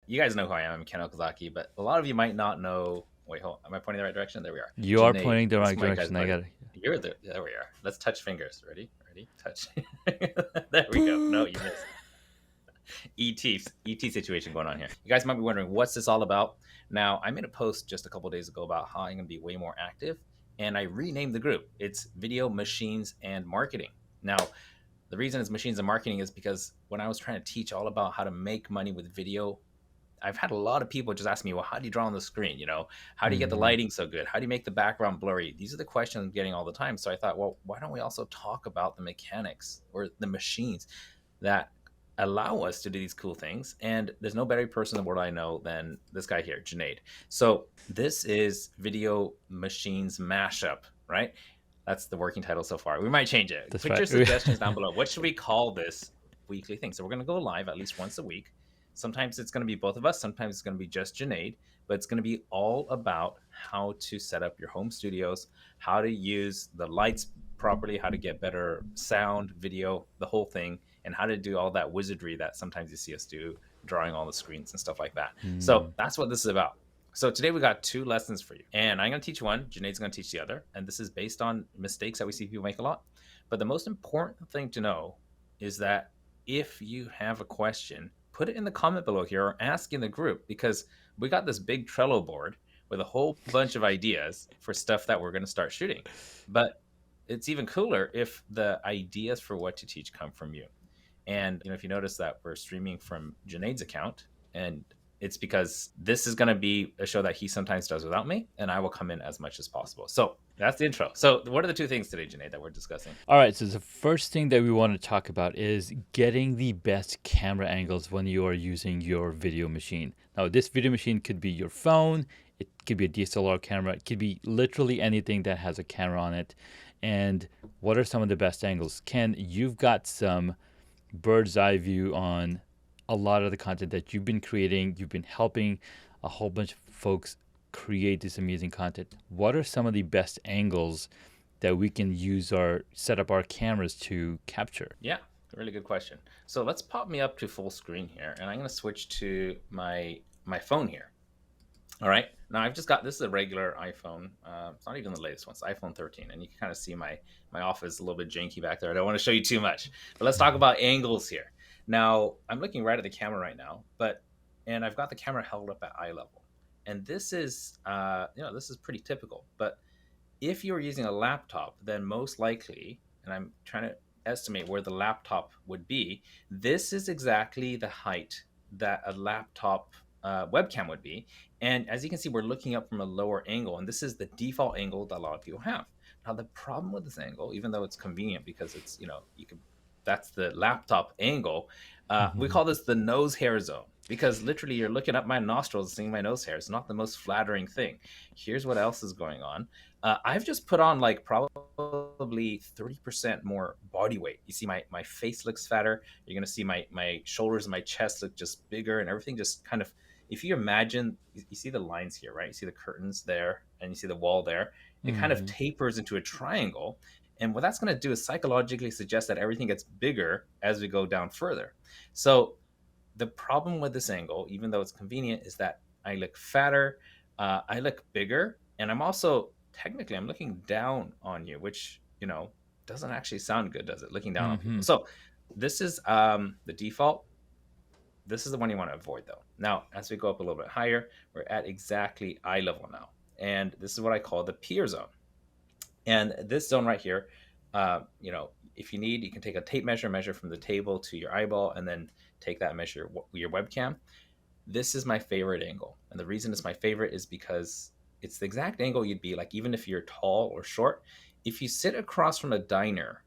you guys know who I am. I'm Ken Okazaki, but a lot of you might not know. Wait, hold on. Am I pointing the right direction? There we are. You are Janaid. pointing the This is right my guy's direction. I buddy. got it. There we are. Let's touch fingers. Ready? Ready? Touch. There we go. No, Boop. you missed. ET situation going on here. You guys might be wondering what's this all about. Now, I made a post just a couple days ago about how I'm going to be way more active, and I renamed the group. It's Video Machines and Marketing. Now, the reason it's machines and marketing is because when I was trying to teach all about how to make money with video, I've had a lot of people just ask me, well, how do you draw on the screen? How do you get the Mhm. lighting so good? How do you make the background blurry? These are the questions I'm getting all the time. So I thought, well, why don't we also talk about the mechanics or the machines that allow us to do these cool things? And there's no better person in the world I know than this guy here, Junaid. So this is Video Machines Mashup, right? That's the working title so far. We might change it. That's Put right. your suggestions down below. What should we call this weekly thing? So we're going to go live at least once a week. Sometimes it's going to be both of us. Sometimes it's going to be just Junaid, but it's going to be all about how to set up your home studios, how to use the lights properly, how to get better sound, video, the whole thing, and how to do all that wizardry that sometimes you see us do, drawing all the screens and stuff like that. So Mm. that's what this is about. So today we got two lessons for you, and I'm going to teach one. Junaid's going to teach the other, and this is based on mistakes that we see people make a lot. But the most important thing to know is that if you have a question, put it in the comment below here or ask in the group, because we got this big Trello board with a whole bunch of ideas for stuff that we're going to start shooting. But it's even cooler if the ideas for what to teach come from you. And if you notice that we're streaming from Junaid's account, and it's because this is going to be a show that he sometimes does without me, and I will come in as much as possible. So that's the intro. So what are the two things today, Junaid, that we're discussing? All right, so the first thing that we want to talk about is getting the best camera angles when you are using your video machine. Now, this video machine could be your phone, it could be a DSLR camera, it could be literally anything that has a camera on it. And what are some of the best angles? Ken, you've got some bird's eye view on a lot of the content that you've been creating. You've been helping a whole bunch of folks create this amazing content. What are some of the best angles that we can use our set up our cameras to capture? Yeah, really good question. So let's pop me up to full screen here, and I'm going to switch to my phone here. All right. Now I've just got, this is a regular iPhone. It's not even the latest one. It's iPhone 13, and you can kind of see my office a little bit janky back there. I don't want to show you too much, but let's talk about angles here. Now I'm looking right at the camera right now, and I've got the camera held up at eye level, and this is this is pretty typical. But if you're using a laptop, then most likely, and I'm trying to estimate where the laptop would be, this is exactly the height that a laptop webcam would be. And as you can see, we're looking up from a lower angle, and this is the default angle that a lot of people have. Now, the problem with this angle, even though it's convenient because it's, you can, that's the laptop angle, we Mhm. call this the nose hair zone, because literally you're looking up my nostrils and seeing my nose hair. It's not the most flattering thing. Here's what else is going on. I've just put on like probably 30% more body weight. You see my face looks fatter. You're going to see my shoulders and my chest look just bigger, and everything just kind of, if you imagine, you see the lines here, right? You see the curtains there, and you see the wall there. It kind of Mhm. tapers into a triangle. And what that's going to do is psychologically suggest that everything gets bigger as we go down further. So the problem with this angle, even though it's convenient, is that I look fatter, I look bigger, and I'm also technically I'm looking down on you, which doesn't actually sound good, does it? Looking down on people. Mhm. So this is the default. This is the one you want to avoid, though. Now, as we go up a little bit higher, we're at exactly eye level now, and this is what I call the peer zone. And this zone right here, if you need, you can take a tape measure from the table to your eyeball, and then take that measure your webcam. This is my favorite angle. And the reason it's my favorite is because it's the exact angle you'd be like, even if you're tall or short. If you sit across from a diner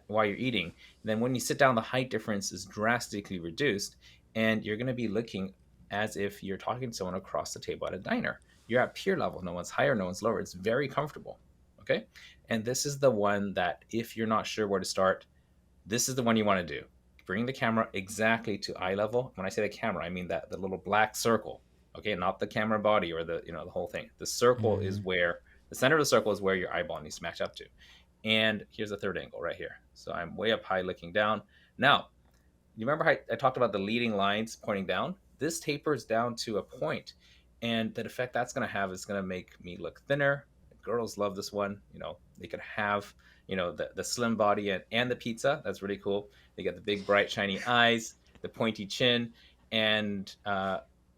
while you're eating, then when you sit down, the height difference is drastically reduced, and you're going to be looking as if you're talking to someone across the table at a diner. You're at peer level. No one's higher, no one's lower. It's very comfortable. Okay. And this is the one that, if you're not sure where to start, this is the one you want to do. Bring the camera exactly to eye level. When I say the camera, I mean that the little black circle. Okay, not the camera body or the whole thing. The circle is Mhm. where the center of the circle is where your eyeball needs to match up to. And here's the third angle right here. So I'm way up high looking down. Now, you remember how I talked about the leading lines pointing down? this tapers down to a point, and the effect that's going to have is going to make me look thinner. Girls love this one. They could have the slim body and the pizza. That's really cool. They get the big bright shiny eyes, the pointy chin, and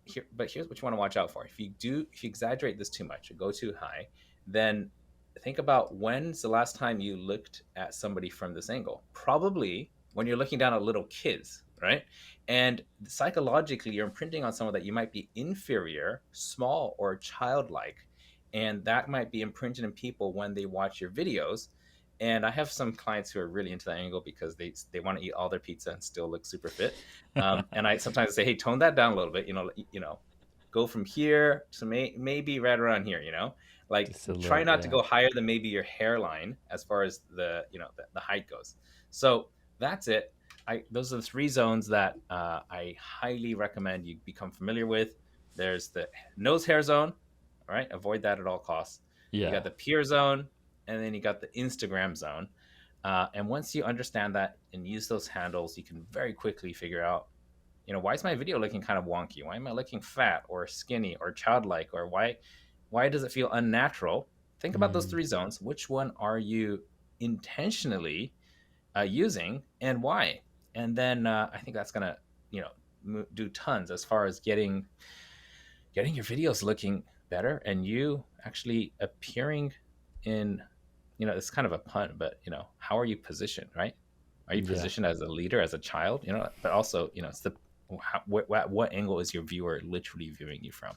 here's what you want to watch out for. If you exaggerate this too much or go too high, then think about when's the last time you looked at somebody from this angle. Probably when you're looking down at little kids, right? And psychologically, you're imprinting on someone that you might be inferior, small, or childlike, and that might be imprinted in people when they watch your videos. And I have some clients who are really into that angle because they want to eat all their pizza and still look super fit. And I sometimes say, hey, tone that down a little bit. Go from here to maybe right around here. Like Just a try little, not to yeah. go higher than maybe your hairline as far as the height goes. So that's it. Those are the three zones that I highly recommend you become familiar with. There's the nose hair zone. All right, avoid that at all costs. You Yeah. got the peer zone, and then you got the Instagram zone. And once you understand that and use those handles, you can very quickly figure out, why is my video looking kind of wonky? Why am I looking fat or skinny or childlike? Or why does it feel unnatural? Think about those Mm, three zones. Which one are you intentionally using, and why? And then I think that's gonna, do tons as far as getting your videos looking better and you actually appearing in, it's kind of a pun, but how are you positioned, right? Are you yeah. positioned as a leader, as a child, but also, it's the what angle is your viewer literally viewing you from,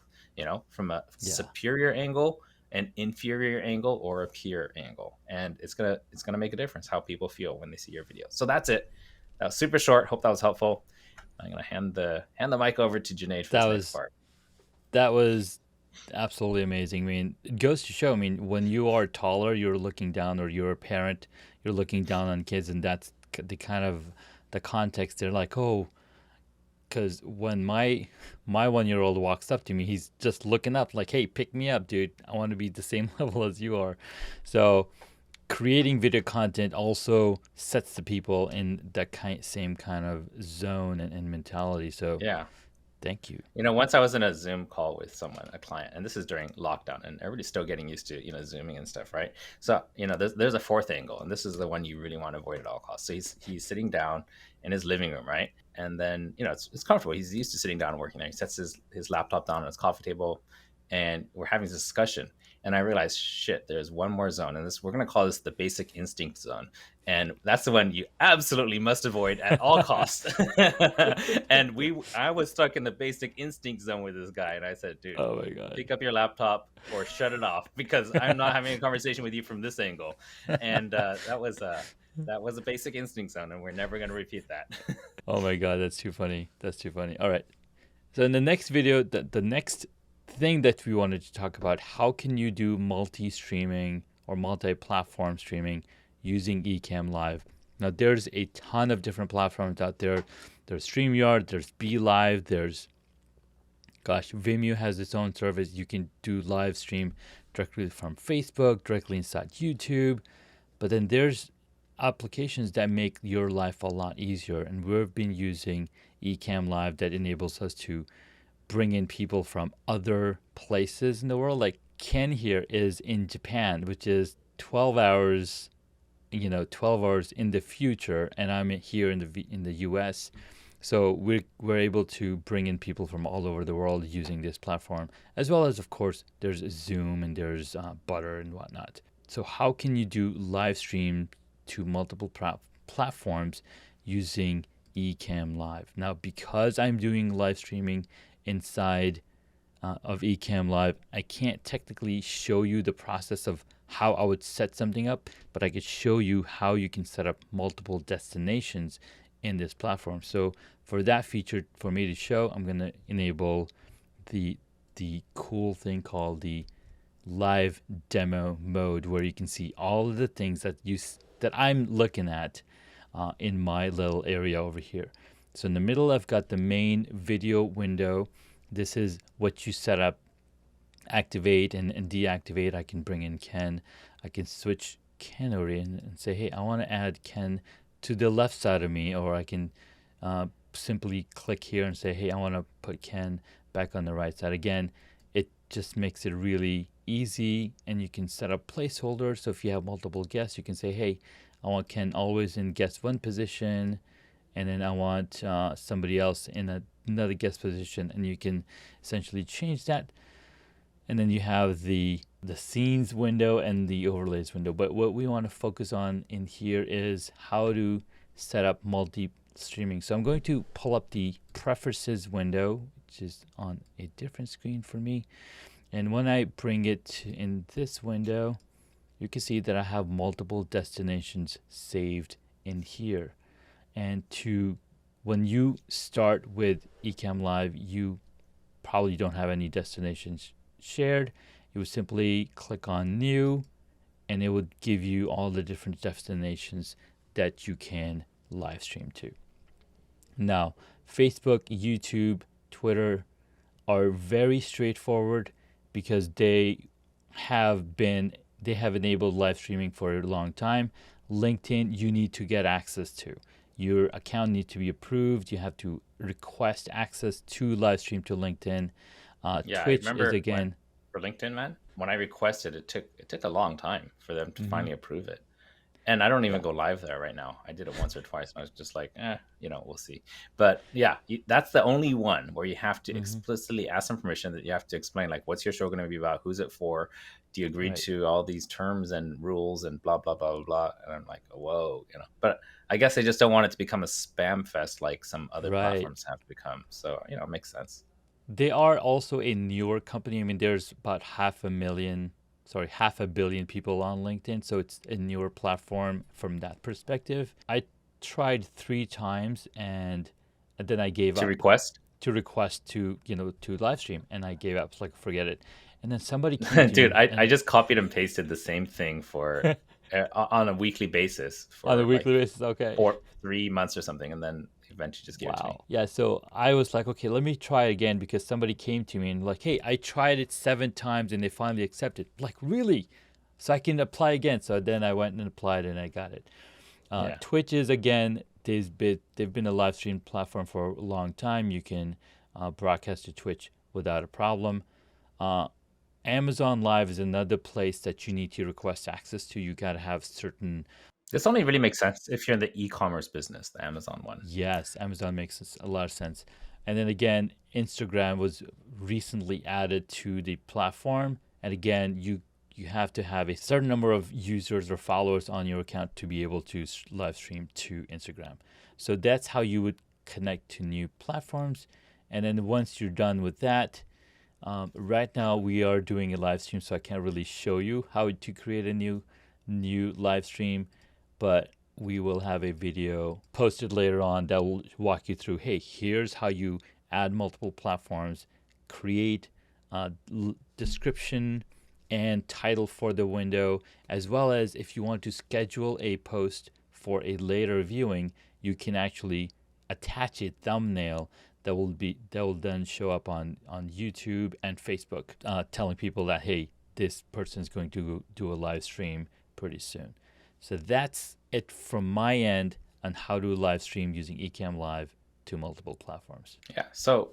from a Yeah. superior angle, an inferior angle, or a peer angle, and it's gonna make a difference how people feel when they see your video. So that's it. That was super short. Hope that was helpful. I'm gonna hand the mic over to Junaid for That this next was part. that was absolutely amazing. I mean, it goes to show, I mean, when you are taller, you're looking down, or you're a parent, you're looking down on kids, and that's the kind of the context. They're like, oh, because when my 1 year old walks up to me, he's just looking up, like, hey, pick me up, dude. I want to be the same level as you are. So creating video content also sets the people in that same kind of zone and mentality. So Yeah. thank you. Once I was in a Zoom call with someone, a client, and this is during lockdown, and everybody's still getting used to, Zooming and stuff, right? So, there's a fourth angle, and this is the one you really want to avoid at all costs. So he's sitting down in his living room, right? And then, it's comfortable. He's used to sitting down and working there. He sets his laptop down on his coffee table, and we're having this discussion. And I realized, shit, there's one more zone, and we're gonna call this the basic instinct zone, and that's the one you absolutely must avoid at all costs. And I was stuck in the basic instinct zone with this guy, and I said, dude, Oh my god. pick up your laptop or shut it off because I'm not having a conversation with you from this angle. And that was a basic instinct zone, and we're never gonna repeat that. Oh my god, that's too funny. That's too funny. All right. So in the next video, the next thing that we wanted to talk about, how can you do multi-streaming or multi-platform streaming using Ecamm Live? Now there's a ton of different platforms out there. There's StreamYard, there's BeLive, there's Vimeo has its own service. You can do live stream directly from Facebook, directly inside YouTube. But then there's applications that make your life a lot easier. And we've been using Ecamm Live that enables us to bring in people from other places in the world. Like Ken here is in Japan, which is 12 hours, 12 hours in the future, and I'm here in the US. So we're able to bring in people from all over the world using this platform, as well as, of course, there's Zoom and there's Butter and whatnot. So how can you do live stream to multiple platforms using Ecamm Live? Now, because I'm doing live streaming inside of Ecamm Live, I can't technically show you the process of how I would set something up, but I could show you how you can set up multiple destinations in this platform. So for that feature, for me to show, I'm going to enable the cool thing called the live demo mode, where you can see all of the things that I'm looking at in my little area over here. So in the middle, I've got the main video window. This is what you set up, activate and deactivate. I can bring in Ken. I can switch Ken over and say, hey, I want to add Ken to the left side of me, or I can simply click here and say, hey, I want to put Ken back on the right side. Again, it just makes it really easy, and you can set up placeholders. So if you have multiple guests, you can say, hey, I want Ken always in guest one position, and then I want somebody else in another guest position, and you can essentially change that. And then you have the scenes window and the overlays window. But what we want to focus on in here is how to set up multi-streaming. So I'm going to pull up the preferences window, which is on a different screen for me. And when I bring it in this window, you can see that I have multiple destinations saved in here. And when you start with Ecamm Live, you probably don't have any destinations shared. You would simply click on new, and it would give you all the different destinations that you can live stream to. Now, Facebook, YouTube, Twitter are very straightforward because they have enabled live streaming for a long time. LinkedIn, you need to get access to. Your account needs to be approved. You have to request access to live stream to LinkedIn. Yeah, I Twitch is remember when again. for LinkedIn, man, when I requested it took a long time for them to Mhm. finally approve it. And I don't even Yeah. go live there right now. I did it once or twice, and I was just like, we'll see. But yeah, that's the only one where you have to Hmm. explicitly ask them permission, that you have to explain, like, what's your show going to be about? Who's it for? Do you agree Right. to all these terms and rules and blah, blah, blah, blah, blah? And I'm like, whoa, But I guess they just don't want it to become a spam fest like some other Right. platforms have become. So, it makes sense. They are also a newer company. I mean, there's about half a billion people on LinkedIn, so it's a newer platform from that perspective. I tried 3 times, and then I gave To up request? to request to live stream, and I gave up. It's like, forget it. And then somebody came to Dude, me I and just copied and pasted the same thing for on a weekly basis on a for like weekly basis. Okay. 3 months or something, and then eventually just gave it to me. Wow. Yeah, so I was like, okay, let me try again because somebody came to me and like, hey, I tried it 7 times and they finally accepted. Like, really? So I can apply again. So then I went and applied and I got it. Yeah. Twitch is again, they've been a live stream platform for a long time. You can broadcast to Twitch without a problem. Uh, Amazon Live is another place that you need to request access to. You got to have certain. This only really makes sense if you're in the e-commerce business, the Amazon one. Yes, Amazon makes a lot of sense. And then again, Instagram was recently added to the platform. And again, you have to have a certain number of users or followers on your account to be able to live stream to Instagram. So that's how you would connect to new platforms. And then once you're done with that, right now we are doing a live stream, so I can't really show you how to create a new live stream, but we will have a video posted later on that will walk you through. Hey, here's how you add multiple platforms, create description and title for the window, as well as if you want to schedule a post for a later viewing, you can actually attach a thumbnail that will then show up on YouTube and Facebook, telling people that, hey, this person is going to do a live stream pretty soon. So that's it from my end on how to live stream using Ecamm Live to multiple platforms. Yeah. So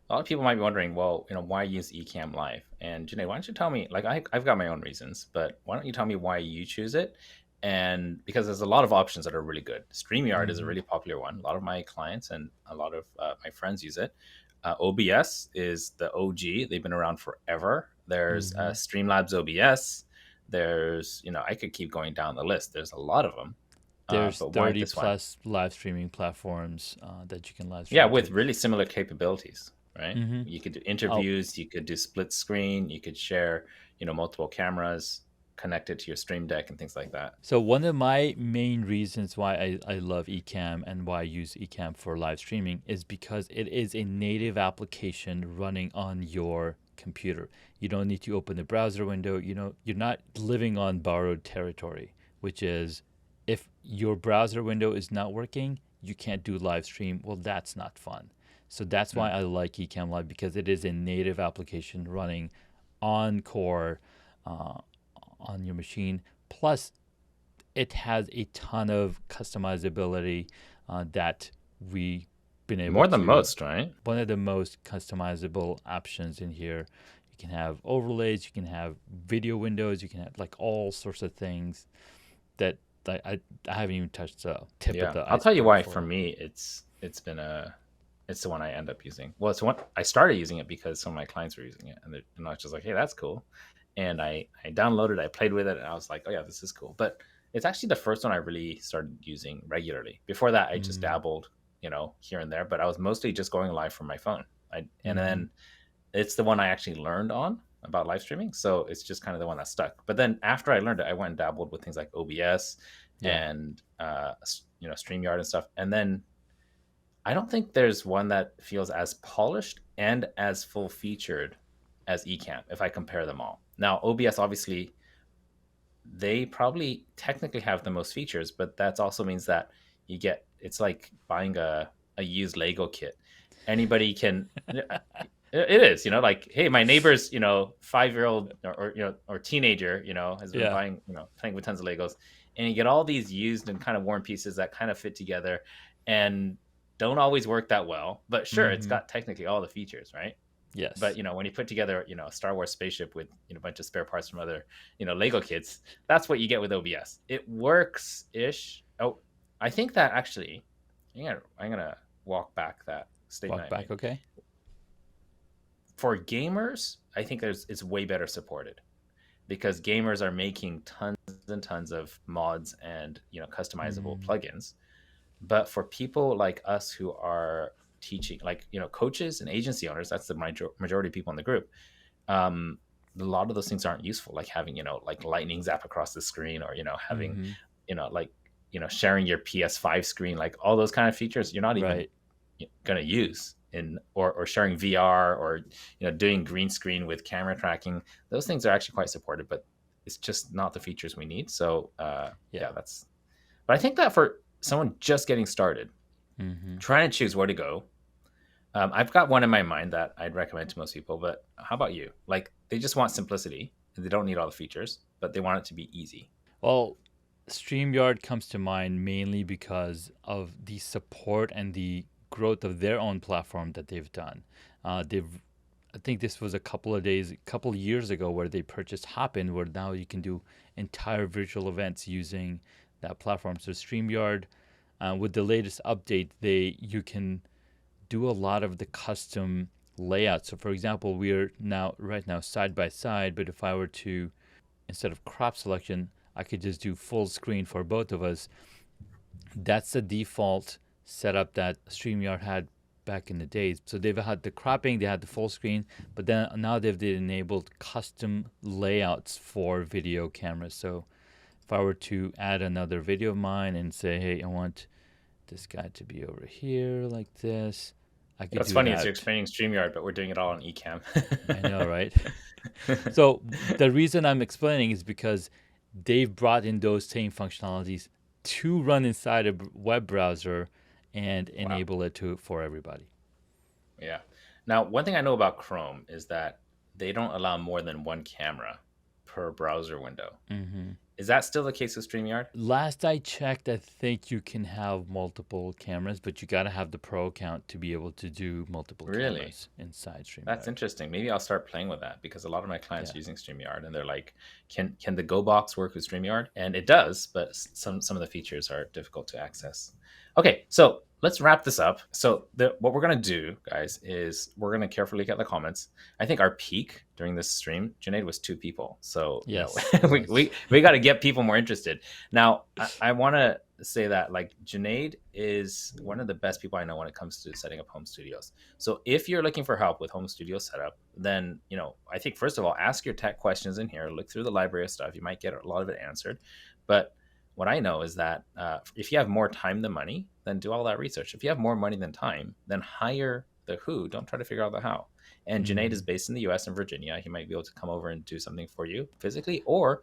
a lot of people might be wondering, well, why use Ecamm Live? And Janae, why don't you tell me? Like, I've got my own reasons, but why don't you tell me why you choose it? And because there's a lot of options that are really good. StreamYard is a Mm-hmm. really popular one. A lot of my clients and a lot of my friends use it. OBS is the OG. They've been around forever. There's Mm-hmm. Streamlabs OBS. There's, I could keep going down the list. There's a lot of them. There's But why 30 this one? plus live streaming platforms that you can live Yeah, stream to. with really similar capabilities, right? Mm-hmm. You could do Oh, interviews, you could do split screen, you could share, multiple cameras connected to your Stream Deck and things like that. so one of my main reasons why I love Ecamm and why I use Ecamm for live streaming is because it is a native application running on your computer. You don't need to open the browser window. You're not living on borrowed territory, which is if your browser window is not working, you can't do live stream. Well, that's not fun. So that's why Mm. I like Ecamm Live because it is a native application running on core uh, on your machine. Plus, it has a ton of customizability that we been able More than to, most, right? one of the most customizable options in here. You can have overlays, you can have video windows, you can have like all sorts of things that I haven't even touched the tip of Yeah, the I'll tell you iceberg why. For for. me, it's been a it's the one I end up using. Well, it's the one I started using it because some of my clients were using it, and I was just like, hey, that's cool. And I downloaded, I played with it, and I was like, oh yeah, this is cool. But it's actually the first one I really started using regularly. Before that, I just Mm, dabbled, here and there. But I was mostly just going live from my phone. And mm-hmm. then it's the one I actually learned on about live streaming. So it's just kind of the one that stuck. But then after I learned it, I went and dabbled with things like OBS Yeah. and StreamYard and stuff. And then I don't think there's one that feels as polished and as full featured as Ecamm if I compare them all. Now, OBS obviously they probably technically have the most features, but that also means that it's like buying a used Lego kit. Anybody can it is, like, hey, my neighbor's, 5-year-old or teenager, has been Yeah. buying, playing with tons of Legos, and you get all these used and kind of worn pieces that kind of fit together and don't always work that well. But sure, it's Mm-hmm. got technically all the features, right? But Yes. when you put together a Star Wars spaceship with a bunch of spare parts from other Lego kits, that's what you get with OBS. It works ish. Oh, I think that actually, I'm gonna walk back that statement Walk I made. back, okay? For gamers, I think it's way better supported because gamers are making tons and tons of mods and customizable Mm, plugins. But for people like us who are teaching, like coaches and agency owners, that's the majority of people in the group. um, a lot of those things aren't useful, like having like lightning zap across the screen, or having mm-hmm. like sharing your PS5 screen, like all those kind of features you're not even Right. going to use in, or sharing VR, or doing green screen with camera tracking. Those things are actually quite supported, but it's just not the features we need. So Yeah. yeah, that's but I think that for someone just getting started, Mm-hmm. trying to choose where to go, I've got one in my mind that I'd recommend to most people, but how about you? Like, they just want simplicity and they don't need all the features, but they want it to be easy. Well, StreamYard comes to mind mainly because of the support and the growth of their own platform that they've done. I think this was a couple of years ago, where they purchased Hopin, where now you can do entire virtual events using that platform. So StreamYard, with the latest update, you can do a lot of the custom layouts. So, for example, we are now right now side by side, but if I were to, instead of crop selection, I could just do full screen for both of us. That's the default setup that StreamYard had back in the days. So they've had the cropping, they had the full screen, but then now they've enabled custom layouts for video cameras. So if I were to add another video of mine and say, hey, I want this guy to be over here like this, I could What's do funny is you're that. explaining StreamYard, but we're doing it all on Ecamm. I know, right? So the reason I'm explaining is because they've brought in those same functionalities to run inside a web browser and Wow. enable it to for everybody. Yeah. Now, one thing I know about Chrome is that they don't allow more than one camera per browser window. Hmm. Is that still the case with StreamYard? Last I checked, I think you can have multiple cameras, but you got to have the pro account to be able to do multiple Really? cameras inside That's StreamYard. interesting. Maybe I'll start playing with that because a lot of my clients Yeah. are using StreamYard and they're like, "Can the Go box work with StreamYard?" And it does, but some of the features are difficult to access. Okay, so let's wrap this up. So what we're gonna do, guys, is we're gonna carefully look at the comments. I think our peak during this stream, Junaid, was 2 people. So Yes, it we was. we got to get people more interested. Now, I want to say that, like, Junaid is one of the best people I know when it comes to setting up home studios. So if you're looking for help with home studio setup, then I think first of all, ask your tech questions in here. Look through the library of stuff. You might get a lot of it answered. But what I know is that if you have more time than money, then do all that research. If you have more money than time, then hire the who. Don't try to figure out the how. And Junaid is Mm, based in the U.S. and Virginia. He might be able to come over and do something for you physically, or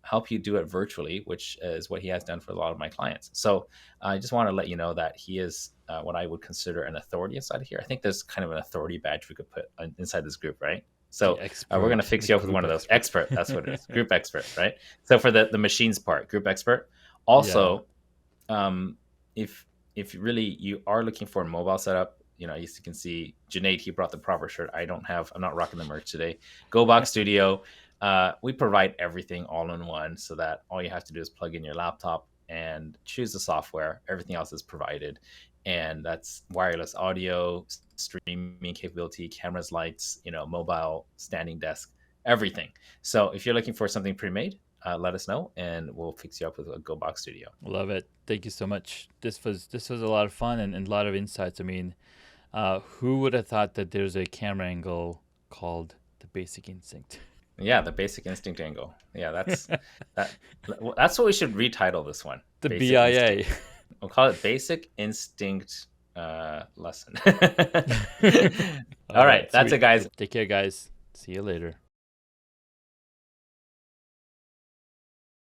help you do it virtually, which is what he has done for a lot of my clients. So I just want to let you know that he is what I would consider an authority inside of here. I think there's kind of an authority badge we could put inside this group, right? the So we're going to expert, fix the you up with one group of those. expert. Expert, that's what it is. Group expert, right? So for the machines part, group expert. Yeah. Also, um, if if you are looking for a mobile setup, as you can see, Junaid, he brought the proper shirt. I'm not rocking the merch today. GoBox Studio, we provide everything all in one, so that all you have to do is plug in your laptop and choose the software. Everything else is provided, and that's wireless audio, streaming capability, cameras, lights, mobile, standing desk, everything. So if you're looking for something pre-made, let us know, and we'll fix you up with a GoBox Studio. Love it. Thank you so much. This was a lot of fun and a lot of insights. I mean, who would have thought that there's a camera angle called the Basic Instinct? Yeah, the Basic Instinct angle. Yeah, that. That's what we should retitle this one. The Basic BIA. Instinct. We'll call it Basic Instinct Lesson. All All right, right, that's sweet. it, guys. Take care, guys. See you later.